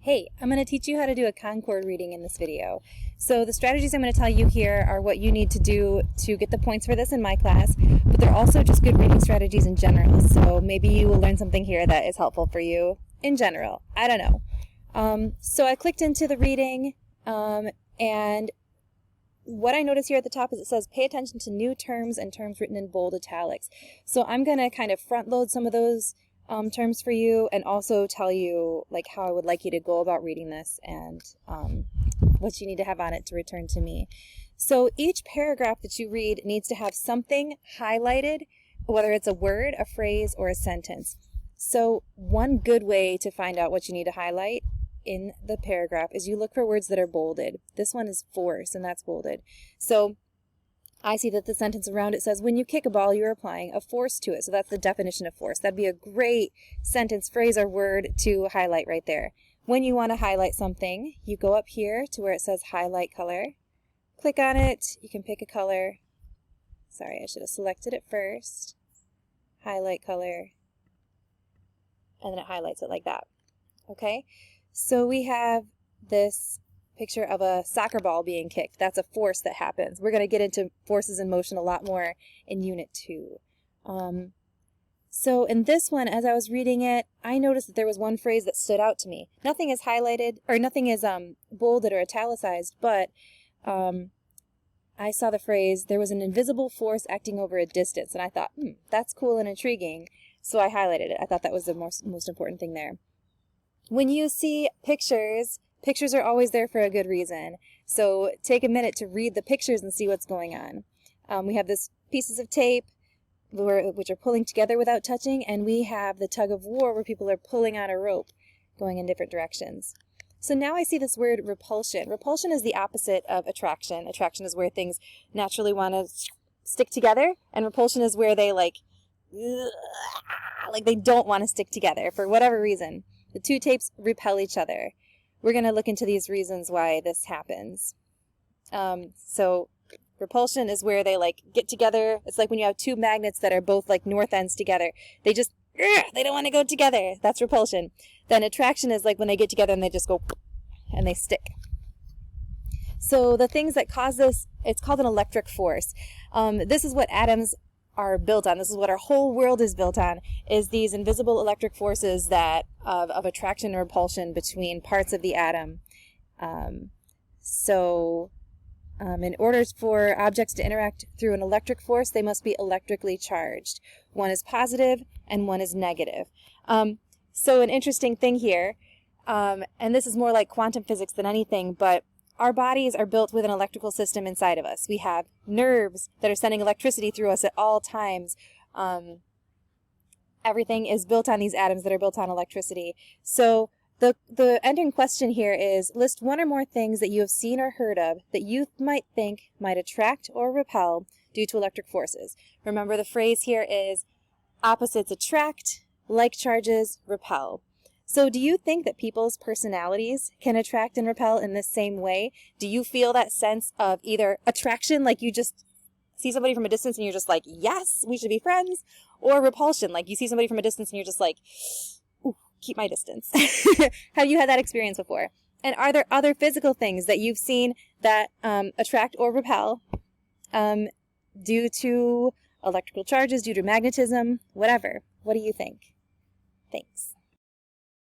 Hey, I'm going to teach you how to do a Concord reading in this video. So the strategies I'm going to tell you here are what you need to do to get the points for this in my class, but they're also just good reading strategies in general. So maybe you will learn something here that is helpful for you in general. I don't know. So I clicked into the reading, and what I notice here at the top is it says pay attention to new terms and terms written in bold italics. So I'm going to kind of front load some of those terms for you, and also tell you like how I would like you to go about reading this and what you need to have on it to return to me. So each paragraph that you read needs to have something highlighted, whether it's a word, a phrase, or a sentence. So one good way to find out what you need to highlight in the paragraph is you look for words that are bolded. This one is force, and that's bolded. So I see that the sentence around it says, when you kick a ball, you're applying a force to it. So that's the definition of force. That'd be a great sentence, phrase, or word to highlight right there. When you want to highlight something, you go up here to where it says highlight color. Click on it. You can pick a color. Sorry, I should have selected it first. Highlight color. And then it highlights it like that. Okay? So we have this picture of a soccer ball being kicked. That's a force that happens. We're going to get into forces in motion a lot more in Unit 2. So in this one, as I was reading it, I noticed that there was one phrase that stood out to me. Nothing is highlighted, or nothing is bolded or italicized, but I saw the phrase, there was an invisible force acting over a distance, and I thought, that's cool and intriguing, so I highlighted it. I thought that was the most important thing there. When you see pictures are always there for a good reason. So take a minute to read the pictures and see what's going on. We have this pieces of tape which are pulling together without touching, and we have the tug of war where people are pulling on a rope going in different directions. So now I see this word repulsion. Repulsion is the opposite of attraction. Attraction is where things naturally want to stick together, and repulsion is where they like they don't want to stick together for whatever reason. The two tapes repel each other. We're going to look into these reasons why this happens. So repulsion is where they like get together. It's like when you have two magnets that are both like north ends together. They just, they don't want to go together. That's repulsion. Then attraction is like when they get together and they just go and they stick. So the things that cause this, it's called an electric force. This is what atoms are built on. This is what our whole world is built on, is these invisible electric forces that of attraction and repulsion between parts of the atom. In order for objects to interact through an electric force, they must be electrically charged. One is positive and one is negative. So an interesting thing here, and this is more like quantum physics than anything, but our bodies are built with an electrical system inside of us. We have nerves that are sending electricity through us at all times. Everything is built on these atoms that are built on electricity. So the ending question here is, list one or more things that you have seen or heard of that you might think might attract or repel due to electric forces. Remember, the phrase here is opposites attract, like charges repel. So do you think that people's personalities can attract and repel in this same way? Do you feel that sense of either attraction, like you just see somebody from a distance and you're just like, yes, we should be friends, or repulsion, like you see somebody from a distance and you're just like, ooh, keep my distance? Have you had that experience before? And are there other physical things that you've seen that attract or repel due to electrical charges, due to magnetism, whatever? What do you think? Thanks.